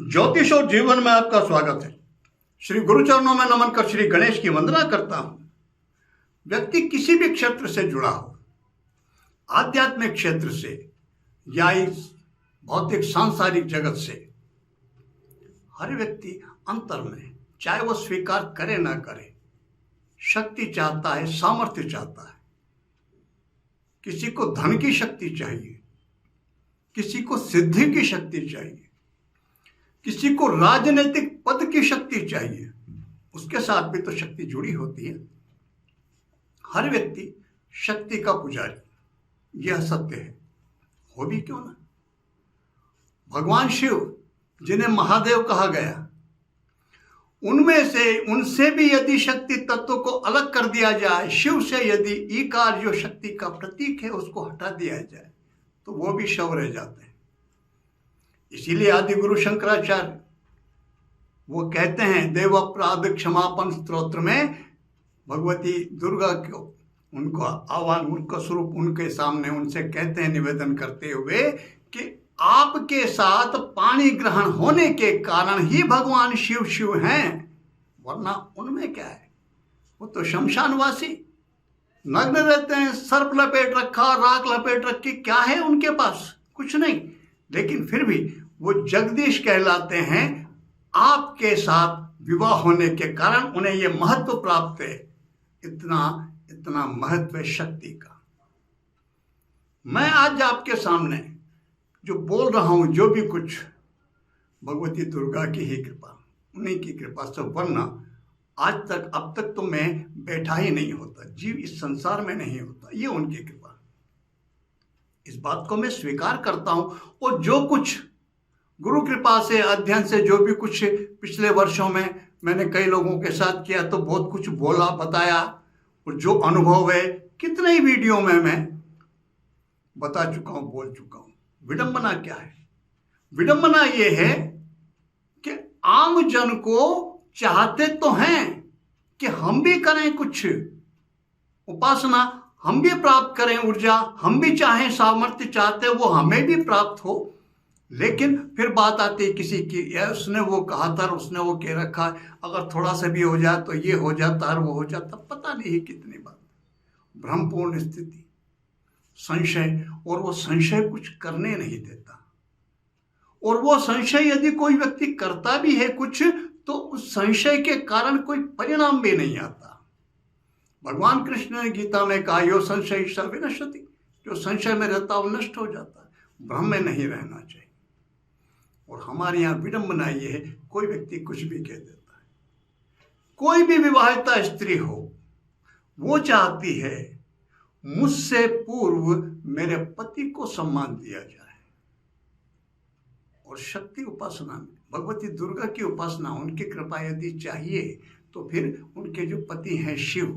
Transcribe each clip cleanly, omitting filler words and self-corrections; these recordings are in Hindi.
ज्योतिष और जीवन में आपका स्वागत है। श्री गुरुचरणों में नमन कर श्री गणेश की वंदना करता हूं। व्यक्ति किसी भी क्षेत्र से जुड़ा हो, आध्यात्मिक क्षेत्र से या इस भौतिक सांसारिक जगत से, हर व्यक्ति अंतर में, चाहे वो स्वीकार करे ना करे, शक्ति चाहता है, सामर्थ्य चाहता है। किसी को धन की शक्ति चाहिए, किसी को सिद्धि की शक्ति चाहिए, किसी को राजनीतिक पद की शक्ति चाहिए, उसके साथ भी तो शक्ति जुड़ी होती है। हर व्यक्ति शक्ति का पुजारी, यह सत्य है, हो भी क्यों ना। भगवान शिव जिन्हें महादेव कहा गया, उनमें से उनसे भी यदि शक्ति तत्व को अलग कर दिया जाए, शिव से यदि ईकार जो शक्ति का प्रतीक है उसको हटा दिया जाए, तो वो भी शव रह जाते हैं। इसीलिए आदि गुरु शंकराचार्य वो कहते हैं, देव अपराध क्षमापन स्तोत्र में भगवती दुर्गा को, उनको आह्वान, उनका स्वरूप उनके सामने उनसे कहते हैं, निवेदन करते हुए कि आपके साथ पाणी ग्रहण होने के कारण ही भगवान शिव शिव हैं, वरना उनमें क्या है। वो तो शमशानवासी नग्न रहते हैं, सर्प लपेट रखा, राख लपेट रखी, क्या है उनके पास, कुछ नहीं। लेकिन फिर भी वो जगदीश कहलाते हैं। आपके साथ विवाह होने के कारण उन्हें ये महत्व प्राप्त है। इतना महत्व है शक्ति का। मैं आज आपके सामने जो बोल रहा हूं, जो भी कुछ, भगवती दुर्गा की ही कृपा, उन्हीं की कृपा से, वरना आज तक, अब तक तो मैं बैठा ही नहीं होता, जीव इस संसार में नहीं होता। ये उनकी कृपा, इस बात को मैं स्वीकार करता हूं। और जो कुछ गुरु कृपा से, अध्ययन से, जो भी कुछ पिछले वर्षों में मैंने कई लोगों के साथ किया, तो बहुत कुछ बोला, बताया, और जो अनुभव है कितने ही वीडियो में मैं बता चुका हूं, बोल चुका हूं। विडंबना क्या है? विडंबना ये है कि आम जन को चाहते तो हैं कि हम भी करें कुछ उपासना, हम भी प्राप्त करें ऊर्जा, हम भी चाहें, सामर्थ्य चाहते वो हमें भी प्राप्त हो। लेकिन फिर बात आती है किसी की, उसने वो कहा था, उसने वो कह रखा, अगर थोड़ा सा भी हो जाए तो ये हो जाता है, वो हो जाता, पता नहीं कितनी बात, भ्रमपूर्ण स्थिति, संशय। और वो संशय कुछ करने नहीं देता। और वो संशय यदि कोई व्यक्ति करता भी है कुछ, तो उस संशय के कारण कोई परिणाम भी नहीं आता। भगवान कृष्ण ने गीता में कहा, यो संशय विनश्यति, जो संशय में रहता है वो नष्ट हो जाता है। भ्रम में नहीं रहना चाहिए। और हमारे यहाँ विडंबना ये है, कोई व्यक्ति कुछ भी कह देता है। कोई भी विवाहिता स्त्री हो, वो चाहती है मुझसे पूर्व मेरे पति को सम्मान दिया जाए। और शक्ति उपासना में, भगवती दुर्गा की उपासना, उनकी कृपा यदि चाहिए, तो फिर उनके जो पति हैं शिव,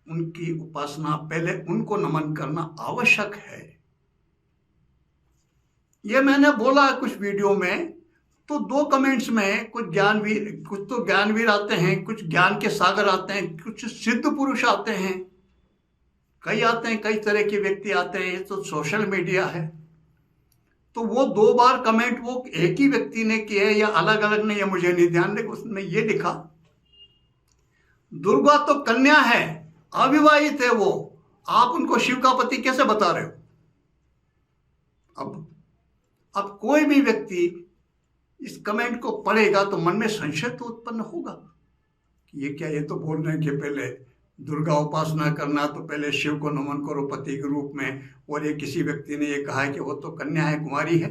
उनकी उपासना, पहले उनको नमन करना आवश्यक है। ये मैंने बोला कुछ वीडियो में, तो 2 कमेंट्स में कुछ तो ज्ञानवीर आते हैं, कुछ ज्ञान के सागर आते हैं, कुछ सिद्ध पुरुष आते हैं, कई आते हैं, कई तरह के व्यक्ति आते हैं। ये तो सोशल मीडिया है। तो वो 2 बार कमेंट वो एक ही व्यक्ति ने किए या अलग अलग ने, ये मुझे नहीं ध्यान, लेकिन उसमें ये लिखा, दुर्गा तो कन्या है, अविवाहित है वो, आप उनको शिव का पति कैसे बता रहे हो। अब कोई भी व्यक्ति इस कमेंट को पढ़ेगा तो मन में संशय तो उत्पन्न होगा कि ये क्या, ये तो बोल रहे हैं कि पहले दुर्गा उपासना करना तो पहले शिव को नमन करो पति के रूप में, और ये किसी व्यक्ति ने ये कहा है कि वो तो कन्या है, कुमारी है,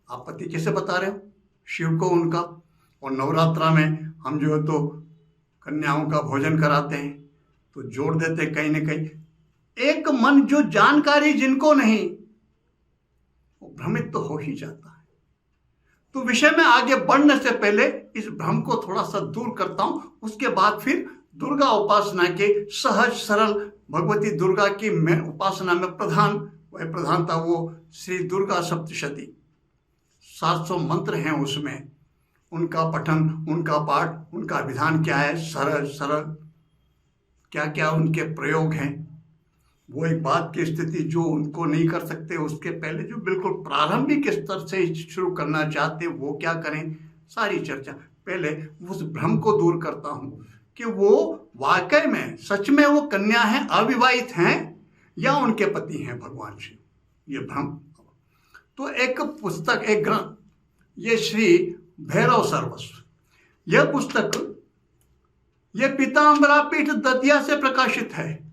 आप पति कैसे बता रहे हो शिव को उनका। और नवरात्रा में हम जो है तो कन्याओं का भोजन कराते हैं, तो जोड़ देते कहीं ना कहीं। एक मन जो जानकारी जिनको नहीं, वो भ्रमित तो हो ही जाता है। तो विषय में आगे बढ़ने से पहले इस भ्रम को थोड़ा सा दूर करता हूं, उसके बाद फिर दुर्गा उपासना के सहज सरल, भगवती दुर्गा की उपासना में प्रधानता वो श्री दुर्गा सप्तशती, 700 मंत्र हैं उसमें, उनका पठन, उनका पाठ, उनका विधान क्या है, सरल सरल क्या क्या उनके प्रयोग हैं, वो एक बात की स्थिति जो उनको नहीं कर सकते, उसके पहले जो बिल्कुल प्रारंभिक स्तर से शुरू करना चाहते वो क्या करें, सारी चर्चा। पहले उस भ्रम को दूर करता हूँ कि वो वाकई में सच में वो कन्या हैं, अविवाहित हैं या उनके पति हैं भगवान शिव, ये भ्रम। तो एक पुस्तक, एक ग्रंथ, ये श्री भैरव सर्वस्व, यह पुस्तक ये पीताम्बरा पीठ दतिया से प्रकाशित है।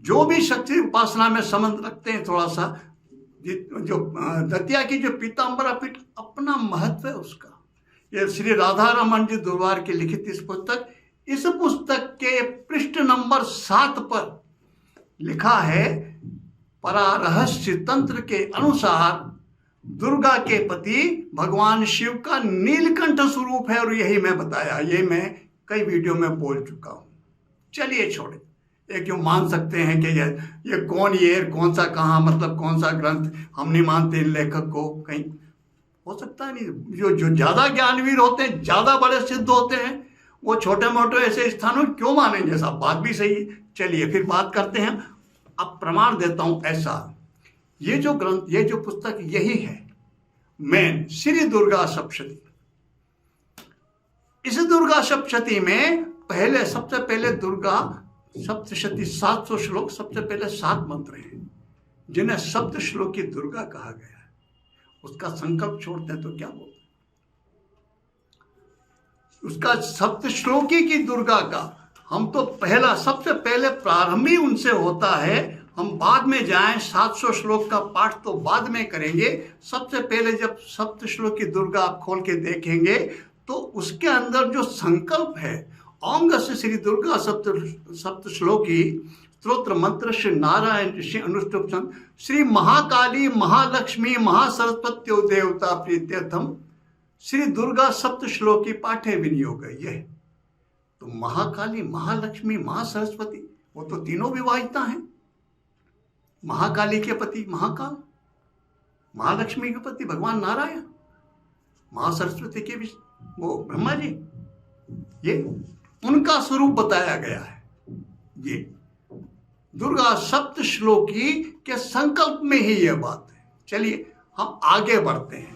जो भी शक्ति उपासना में संबंध रखते हैं थोड़ा सा, जो दतिया की जो पीताम्बरा पीठ, अपना महत्व है उसका। ये श्री राधा रमन जी दुर्वार की लिखित इस पुस्तक के पृष्ठ नंबर 7 पर लिखा है, परारहस्य तंत्र के अनुसार दुर्गा के पति भगवान शिव का नीलकंठ स्वरूप है, और यही मैं बताया, ये मैं कई वीडियो में बोल चुका हूं। चलिए छोड़े, ये क्यों मान सकते हैं कि ये कौन, ये कौन सा, कहाँ, मतलब कौन सा ग्रंथ, हम नहीं मानते इन लेखक को, कहीं हो सकता है नहीं। जो ज्यादा ज्ञानवीर होते हैं, ज्यादा बड़े सिद्ध होते हैं, वो छोटे मोटे ऐसे स्थानों क्यों मानेंगे साहब, बात भी सही है। चलिए फिर बात करते हैं। अब प्रमाण देता हूं ऐसा, ये जो ग्रंथ, ये जो पुस्तक, यही है मेन श्री दुर्गा सप्तशती। इस दुर्गा सप्तशती में सबसे पहले दुर्गा सप्तशती 700 श्लोक, सबसे पहले 7 मंत्र हैं जिन्हें सप्त श्लोकी दुर्गा कहा गया है। उसका संकल्प छोड़ते हैं तो क्या बोलते हैं, उसका सप्त श्लोकी की दुर्गा का हम तो सबसे पहले प्रारंभी उनसे होता है। हम बाद में जाएं, 700 श्लोक का पाठ तो बाद में करेंगे। सबसे पहले जब सप्त श्लोकी दुर्गा आप खोल के देखेंगे तो उसके अंदर जो संकल्प है, ओंग से श्री दुर्गा सप्त श्लोकी स्तोत्र मंत्र श्री नारायण ऋषि अनुष्टुप् श्री महाकाली महालक्ष्मी महासरस्वती देवता प्रीत्यर्थम श्री दुर्गा सप्त श्लोकी पाठे विनियोग। ये तो महाकाली महालक्ष्मी महासरस्वती, वो तो तीनों विवाहिता हैं। महाकाली के पति महाकाल, महालक्ष्मी के पति भगवान नारायण, महासरस्वती के भी वो ब्रह्मा जी, ये उनका स्वरूप बताया गया है। ये दुर्गा सप्त श्लोकी के संकल्प में ही यह बात है। चलिए हम आगे बढ़ते हैं।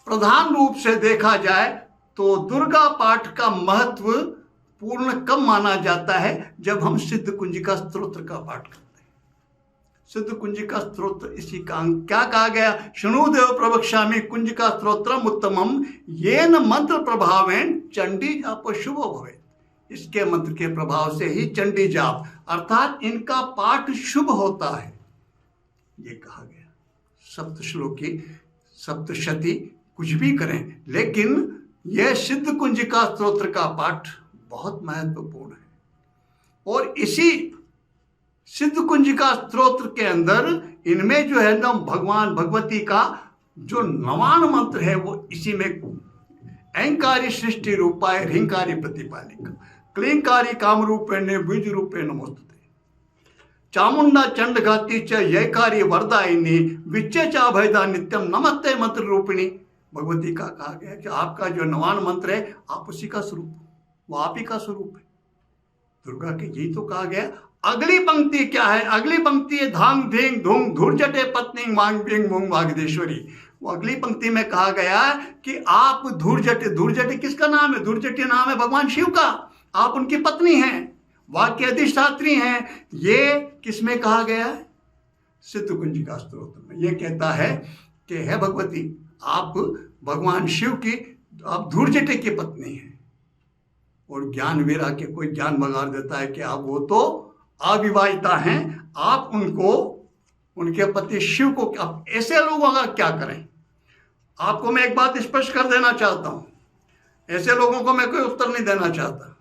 प्रधान रूप से देखा जाए तो दुर्गा पाठ का महत्व पूर्ण कब माना जाता है, जब हम सिद्ध कुंजिका स्तोत्र का पाठ करते हैं। सिद्ध कुंजिका स्तोत्र, इसी का क्या कहा गया, शृणुदेव प्रवक्ष्यामि कुंजिका स्तोत्रम उत्तमम येन मंत्र प्रभावेन चंडी जाप शुभ भवेत्। इसके मंत्र के प्रभाव से ही चंडी जाप अर्थात इनका पाठ शुभ होता है, ये कहा गया। सप्त श्लोकी सप्तशती कुछ भी करें, लेकिन यह सिद्ध कुंजिका स्तोत्र का पाठ बहुत महत्वपूर्ण है। और इसी सिद्ध कुंजिका स्तोत्र के अंदर इनमें जो है ना भगवान भगवती का जो 9वां मंत्र है, वो इसी में अहंकारी सृष्टि रूपाय ह्रींकारी प्रतिपालिका क्लींकारी काम रूपेण बीज रूपे नमोस्तुते चामुंडा चंड घाती च ययकारी वरदायिनी विच्चे चा भयदा नित्यम नमस्ते मंत्र रूपिणी। भगवती का कहा गया कि आपका जो 9वां मंत्र है, आप उसी का स्वरूप, वो आप ही का स्वरूप है। दुर्गा के यही तो कहा गया। अगली पंक्ति क्या है, अगली पंक्ति है धांग धींग धूंग धुर्जटे पत्नी वांग बिंग मूंग वागदेश्वरी। वो अगली पंक्ति में कहा गया कि आप धुर्जटे किसका नाम है, धुर्जटे नाम है भगवान शिव का, आप उनकी पत्नी हैं, वाक्य अधिष्ठात्री हैं। ये किसमें कहा गया है, सिद्ध कुंजिका स्तोत्र में। ये कहता है कि हे भगवती, आप भगवान शिव की, आप धुर्जटे की पत्नी हैं। और ज्ञान वीरा के कोई ज्ञान बगाड़ देता है कि आप वो तो अविवाहिता हैं, आप उनको, उनके पति शिव को, आप ऐसे लोगों का क्या करें। आपको मैं एक बात स्पष्ट कर देना चाहता हूं, ऐसे लोगों को मैं कोई उत्तर नहीं देना चाहता।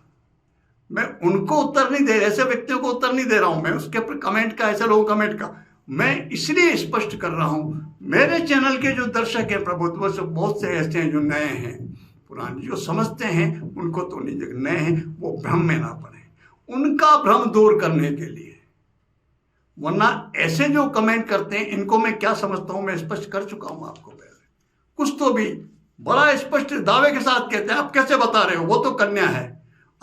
मैं उनको उत्तर नहीं दे, ऐसे व्यक्तियों को उत्तर नहीं दे रहा हूं मैं, उसके ऊपर कमेंट का, ऐसे लोगों कमेंट का मैं इसलिए स्पष्ट कर रहा हूं। मेरे चैनल के जो दर्शक हैं प्रभुत्व से बहुत से ऐसे हैं जो नए हैं, पुराने जो समझते हैं उनको तो नहीं, नए हैं वो भ्रम में ना पड़े, उनका भ्रम दूर करने के लिए। वरना ऐसे जो कमेंट करते हैं इनको मैं क्या समझता हूं, मैं स्पष्ट कर चुका हूं आपको पहले। कुछ तो भी बड़ा स्पष्ट दावे के साथ कहते हैं, आप कैसे बता रहे हो, वो तो कन्या है।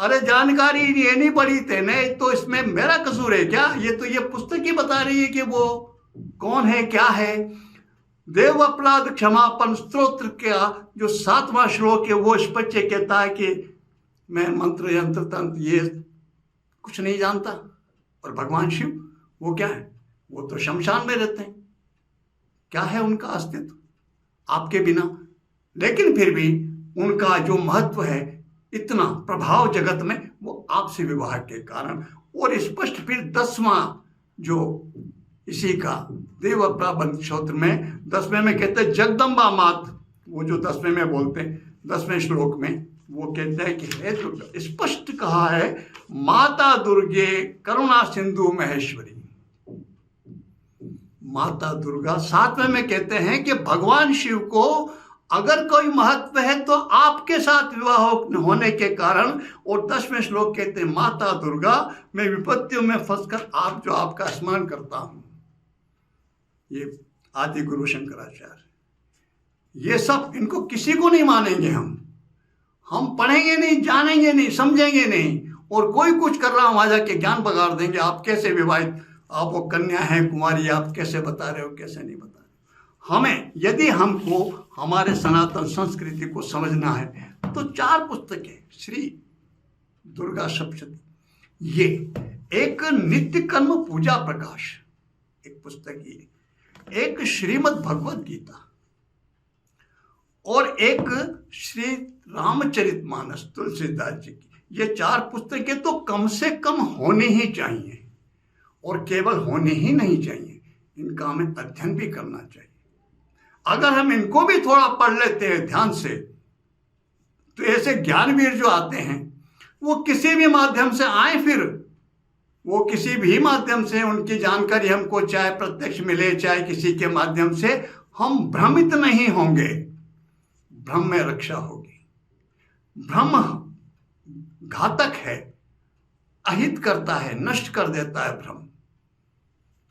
अरे जानकारी ये नहीं पढ़ी तेने तो इसमें मेरा कसूर है क्या? ये पुस्तक ही बता रही है कि वो कौन है, क्या है। देव अपराध क्षमापन स्तोत्र का जो 7वां श्लोक है वो स्पष्ट कहता है कि मैं मंत्र यंत्र तंत्र ये कुछ नहीं जानता। और भगवान शिव वो क्या है? वो तो शमशान में रहते हैं। क्या है उनका अस्तित्व आपके बिना? लेकिन फिर भी उनका जो महत्व है, इतना प्रभाव जगत में, वो आपसे विवाह के कारण। और स्पष्ट फिर 10वां जो इसी का देव प्रबंध स्तोत्र में 10वें में कहते हैं जगदम्बा मात, वो जो 10वें में बोलते हैं 10वें श्लोक में वो कहते हैं कि हे दुर्गा, स्पष्ट कहा है माता दुर्गे करुणा सिंधु महेश्वरी। माता दुर्गा 7वें में कहते हैं कि भगवान शिव को अगर कोई महत्व है तो आपके साथ विवाह होने के कारण। और 10वें श्लोक कहते हैं माता दुर्गा मैं विपत्तियों में फंसकर आप जो आपका स्मरण करता हूं। ये आदि गुरु शंकराचार्य, ये सब इनको किसी को नहीं मानेंगे हम पढ़ेंगे नहीं, जानेंगे नहीं, समझेंगे नहीं, और कोई कुछ कर रहा वहां जाके ज्ञान बगाड़ देंगे। आप कैसे विवाहित, आप वो कन्या हैं, कुमारी, आप कैसे बता रहे हो, कैसे नहीं बता रहे। हमें यदि हमको हमारे सनातन संस्कृति को समझना है तो 4 पुस्तकें श्री दुर्गा सप्तशती, ये एक नित्य कर्म पूजा प्रकाश एक पुस्तक, ये एक श्रीमद् भगवद गीता और एक श्री रामचरितमानस तुलसीदास जी की। ये 4 पुस्तकें तो कम से कम होनी ही चाहिए, और केवल होनी ही नहीं चाहिए, इनका हमें अध्ययन भी करना चाहिए। अगर हम इनको भी थोड़ा पढ़ लेते हैं ध्यान से तो ऐसे ज्ञानवीर जो आते हैं वो किसी भी माध्यम से आए, फिर वो किसी भी माध्यम से उनकी जानकारी हमको चाहे प्रत्यक्ष मिले चाहे किसी के माध्यम से, हम भ्रमित नहीं होंगे। भ्रम में रक्षा होगी। भ्रम घातक है, अहित करता है, नष्ट कर देता है भ्रम।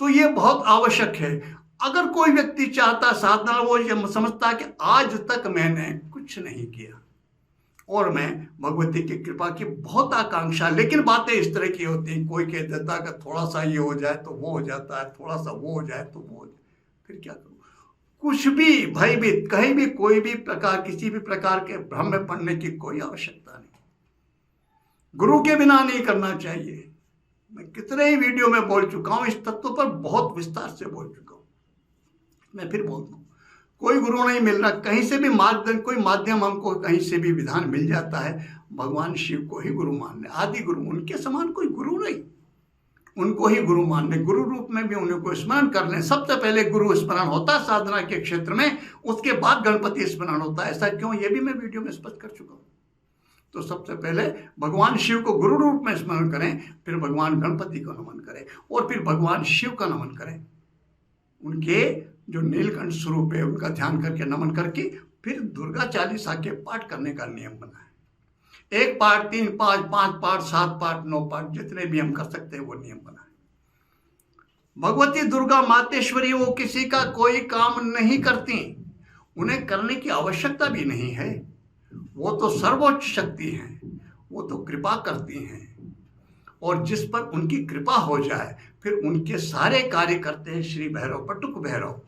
तो ये बहुत आवश्यक है। अगर कोई व्यक्ति चाहता साधना, वो ये समझता है कि आज तक मैंने कुछ नहीं किया और मैं भगवती की कृपा की बहुत आकांक्षा, लेकिन बातें इस तरह की होती हैं, कोई कह देता है कि थोड़ा सा ये हो जाए तो वो हो जाता है, थोड़ा सा वो हो जाए तो वो हो जाए, फिर क्या करूं? कुछ भी भयभीत, कहीं भी कोई भी प्रकार, किसी भी प्रकार के भ्रम में पड़ने की कोई आवश्यकता नहीं। गुरु के बिना नहीं करना चाहिए। मैं कितने ही वीडियो में बोल चुका हूं, इस तत्व पर बहुत विस्तार से बोल चुका हूं, मैं फिर बोलता हूं। कोई गुरु नहीं मिल रहा, कहीं से भी कोई माध्यम हमको कहीं से भी विधान मिल जाता है, भगवान शिव को ही गुरु मान ले, आदि गुरु, उनके समान कोई गुरु नहीं, उनको ही गुरु मान ले। गुरु रूप में भी उनको स्मरण कर लें। सबसे पहले गुरु स्मरण होता है साधना के क्षेत्र में, उसके बाद गणपति स्मरण होता है। ऐसा क्यों, ये भी मैं वीडियो में स्पष्ट कर चुका हूं। तो सबसे पहले भगवान शिव को गुरु रूप में स्मरण करें, फिर भगवान गणपति को नमन करें, और फिर भगवान शिव का नमन करें। उनके जो नीलकंठ स्वरूप है उनका ध्यान करके, नमन करके, फिर दुर्गा चालीसा के पाठ करने का नियम बनाए। 1 पाठ, 3 पाठ, 5 पाठ, 7 पाठ, 9 पाठ, जितने भी हम कर सकते हैं वो नियम बनाए। भगवती दुर्गा मातेश्वरी वो किसी का कोई काम नहीं करती, उन्हें करने की आवश्यकता भी नहीं है। वो तो सर्वोच्च शक्ति हैं, वो तो कृपा करती हैं, और जिस पर उनकी कृपा हो जाए फिर उनके सारे कार्य करते हैं श्री भैरव, बटुक भैरव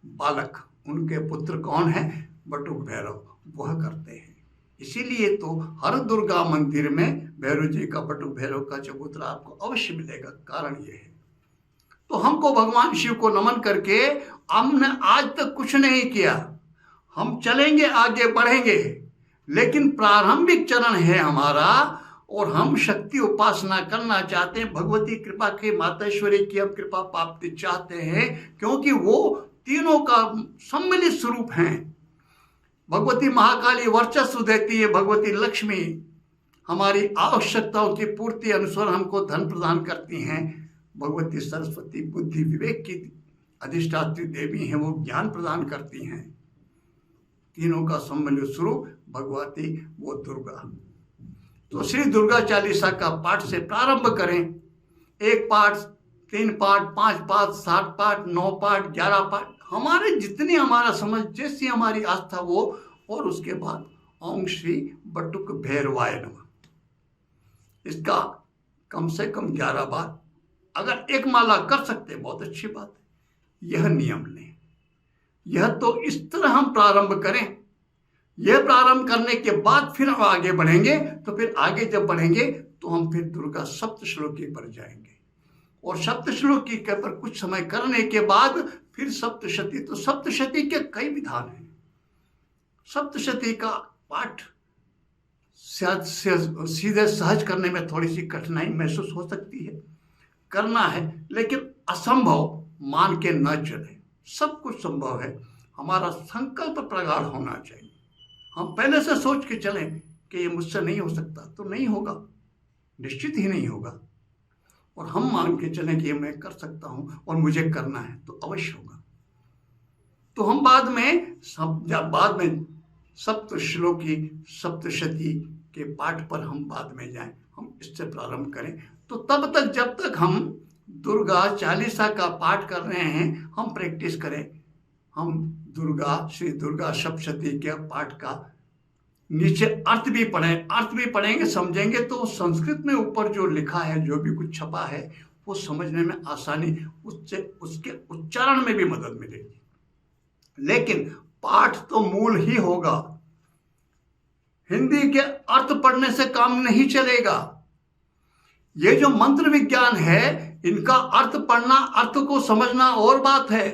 बालक, उनके पुत्र कौन है, बटुक भैरव, वह करते हैं। इसीलिए तो हर दुर्गा मंदिर में भैरव जी का, बटुक भैरव का चबूतरा आपको अवश्य मिलेगा। कारण ये है। तो हमको भगवान शिव को नमन करके, हमने आज तक कुछ नहीं किया, हम चलेंगे, आगे बढ़ेंगे, लेकिन प्रारंभिक चरण है हमारा, और हम शक्ति उपासना करना चाहते हैं। भगवती कृपा के, मातेश्वरी की हम कृपा प्राप्ति चाहते हैं, क्योंकि वो तीनों का सम्मिलित स्वरूप हैं। भगवती महाकाली वर्चस्व देती है, भगवती लक्ष्मी हमारी आवश्यकताओं की पूर्ति अनुसार हमको धन प्रदान करती हैं, भगवती सरस्वती बुद्धि विवेक की अधिष्ठात्री देवी हैं, वो ज्ञान प्रदान करती हैं। तीनों का सम्मिलित स्वरूप भगवती वो दुर्गा। तो श्री दुर्गा चालीसा का पाठ से प्रारंभ करें। 1 पाठ, 3 पाठ, 5 पाठ, 7 पाठ, 9 पाठ, 11 पाठ, हमारे जितनी हमारा समझ, जैसी हमारी आस्था वो, और उसके बाद ओम श्री बटुक भैरवाय नमः। इसका कम से कम 11 बार, अगर एक माला कर सकते बहुत अच्छी बात है। यह नियम नहीं, यह तो इस तरह हम प्रारंभ करें। यह प्रारंभ करने के बाद फिर हम आगे बढ़ेंगे, तो फिर आगे जब बढ़ेंगे तो हम फिर दुर्गा सप्तश्लोकी पर जाएंगे, और सप्तश्लोकी के पर कुछ समय करने के बाद फिर सप्तशती। तो सप्तशती के कई विधान हैं। सप्तशती का पाठ सीधे सहज करने में थोड़ी सी कठिनाई महसूस हो सकती है, करना है, लेकिन असंभव मान के न चले। सब कुछ संभव है, हमारा संकल्प प्रगाढ़ होना चाहिए। हम पहले से सोच के चलें कि ये मुझसे नहीं हो सकता, तो नहीं होगा, निश्चित ही नहीं होगा। और हम मान के चलें कि ये मैं कर सकता हूं और मुझे करना है, तो अवश्य होगा। तो हम बाद में सप्तश्लोकी सप्तशती के पाठ पर हम बाद में जाएं, हम इससे प्रारंभ करें। तो तब तक, जब तक हम दुर्गा चालीसा का पाठ कर रहे हैं, हम प्रैक्टिस करें। हम श्री दुर्गा सप्तशती के पाठ का नीचे अर्थ भी पढ़ेंगे, समझेंगे, तो संस्कृत में ऊपर जो लिखा है, जो भी कुछ छपा है, वो समझने में आसानी, उससे उसके उच्चारण में भी मदद मिलेगी। लेकिन पाठ तो मूल ही होगा। हिंदी के अर्थ पढ़ने से काम नहीं चलेगा। ये जो मंत्र विज्ञान है, इनका अर्थ पढ़ना, अर्थ को समझना और बात है।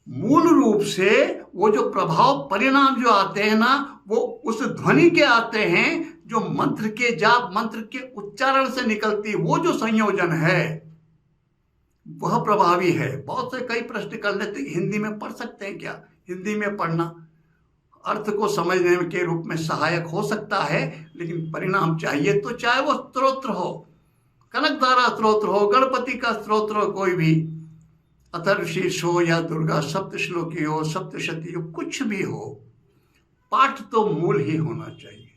मूल रूप से वो जो प्रभाव परिणाम जो आते हैं ना, वो उस ध्वनि के आते हैं जो मंत्र के जाप, मंत्र के उच्चारण से निकलती, वो जो संयोजन है वह प्रभावी है। बहुत से कई प्रश्न कर लेते हैं, हिंदी में पढ़ सकते हैं क्या? हिंदी में पढ़ना अर्थ को समझने के रूप में सहायक हो सकता है, लेकिन परिणाम चाहिए तो चाहे वो स्तोत्र हो, कनकधारा स्तोत्र हो, गणपति का स्तोत्र हो, कोई भी अथर्वशीर्ष हो या दुर्गा सप्तश्लोकी हो, सप्तशती हो, कुछ भी हो, पाठ तो मूल ही होना चाहिए।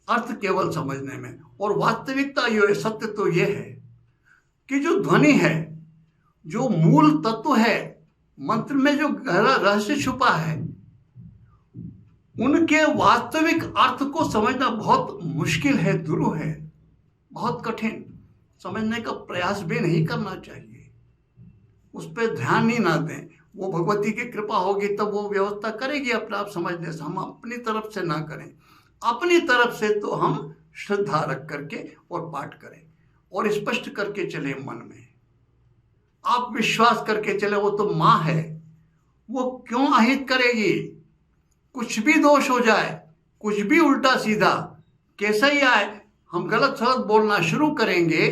अर्थ केवल समझने में, और वास्तविकता ये है, सत्य तो ये है कि जो ध्वनि है, जो मूल तत्व है, मंत्र में जो गहरा रहस्य छुपा है, उनके वास्तविक अर्थ को समझना बहुत मुश्किल है, दुरूह है, बहुत कठिन। समझने का प्रयास भी नहीं करना चाहिए, उस पर ध्यान ही ना दें। वो भगवती की कृपा होगी तब वो व्यवस्था करेगी अपने आप समझने से। हम अपनी तरफ से ना करें, अपनी तरफ से तो हम श्रद्धा रख करके और पाठ करें और स्पष्ट करके चले मन में। आप विश्वास करके चले, वो तो माँ है, वो क्यों अहित करेगी? कुछ भी दोष हो जाए, कुछ भी उल्टा सीधा कैसा ही आए, हम गलत सलत बोलना शुरू करेंगे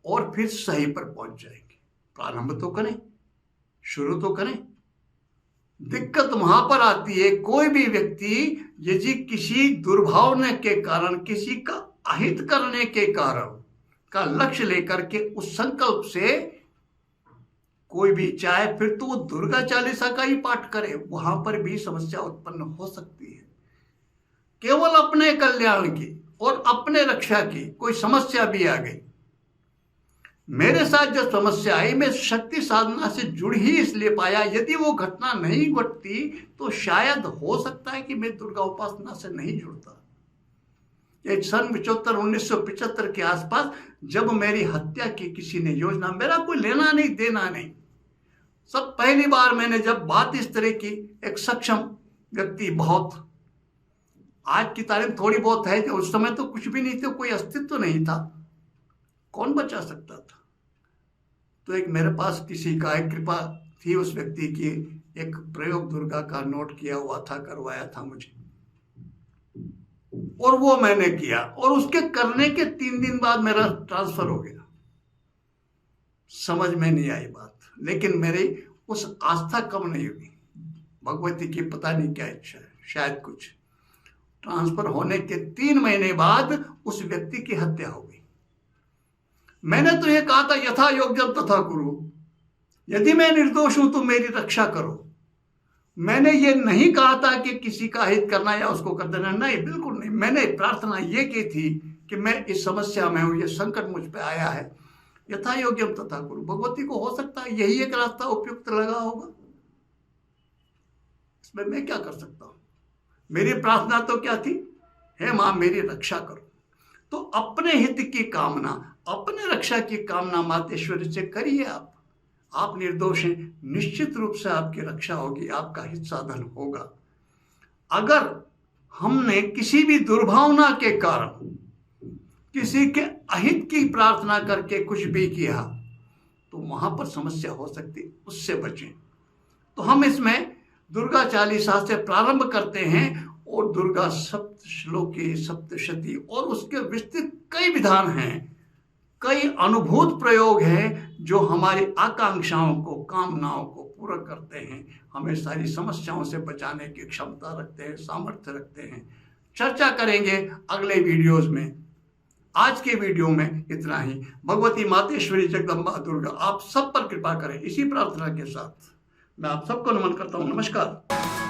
और फिर सही पर पहुंच जाएंगे। प्रारंभ तो करें, शुरू तो करें। दिक्कत वहां पर आती है, कोई भी व्यक्ति यदि किसी दुर्भावना के कारण, किसी का अहित करने के कारण का लक्ष्य लेकर के उस संकल्प से कोई भी चाहे, फिर तो वो दुर्गा चालीसा का ही पाठ करे, वहां पर भी समस्या उत्पन्न हो सकती है। केवल अपने कल्याण की और अपने रक्षा की कोई समस्या भी आ गई। मेरे साथ जो समस्या आई, मैं शक्ति साधना से जुड़ ही इसलिए पाया। यदि वो घटना नहीं घटती तो शायद हो सकता है कि मैं दुर्गा उपासना से नहीं जुड़ता। एक सन 1975 के आसपास जब मेरी हत्या की किसी ने योजना, मेरा कोई लेना नहीं देना नहीं, सब पहली बार मैंने जब बात इस तरह की, एक सक्षम व्यक्ति, बहुत आज की तारीफ थोड़ी बहुत है, उस समय तो कुछ भी नहीं थे, कोई अस्तित्व नहीं था, कौन बचा सकता था। तो एक मेरे पास किसी का एक कृपा थी, उस व्यक्ति की, एक प्रयोग दुर्गा का नोट किया हुआ था, करवाया था मुझे, और वो मैंने किया, और उसके करने के 3 दिन बाद मेरा ट्रांसफर हो गया। समझ में नहीं आई बात, लेकिन मेरी उस आस्था कम नहीं हुई। भगवती की पता नहीं क्या इच्छा है, शायद कुछ। ट्रांसफर होने के 3 महीने बाद उस व्यक्ति की हत्या हो गई। मैंने तो ये कहा था, यथा योग्यम तथा कुरु, यदि मैं निर्दोष हूं तो मेरी रक्षा करो। मैंने ये नहीं कहा था कि किसी का हित करना या उसको कर देना, नहीं, बिल्कुल नहीं। मैंने प्रार्थना ये की थी कि मैं इस समस्या में हूं, ये संकट मुझ पे आया है, यथा योग्यम तथा कुरु। भगवती को हो सकता है यही एक रास्ता उपयुक्त लगा होगा, इसमें मैं क्या कर सकता हूं। मेरी प्रार्थना तो क्या थी, हे मां मेरी रक्षा करो। तो अपने हित की कामना, अपने रक्षा की कामना मातेश्वरी से करिए। आप निर्दोष हैं, निश्चित रूप से आपकी रक्षा होगी, आपका हित साधन होगा। अगर हमने किसी भी दुर्भावना के कारण किसी के अहित की प्रार्थना करके कुछ भी किया तो वहां पर समस्या हो सकती, उससे बचें। तो हम इसमें दुर्गा चालीसा से प्रारंभ करते हैं और दुर्गा सप्तश्लोकी सप्तशती और उसके विस्तृत कई विधान हैं, कई अनुभूत प्रयोग हैं जो हमारी आकांक्षाओं को, कामनाओं को पूरा करते हैं, हमें सारी समस्याओं से बचाने की क्षमता रखते हैं, सामर्थ्य रखते हैं। चर्चा करेंगे अगले वीडियोज में। आज के वीडियो में इतना ही। भगवती मातेश्वरी जगदम्बा दुर्गा आप सब पर कृपा करें, इसी प्रार्थना के साथ मैं आप सबको नमन करता हूँ। नमस्कार।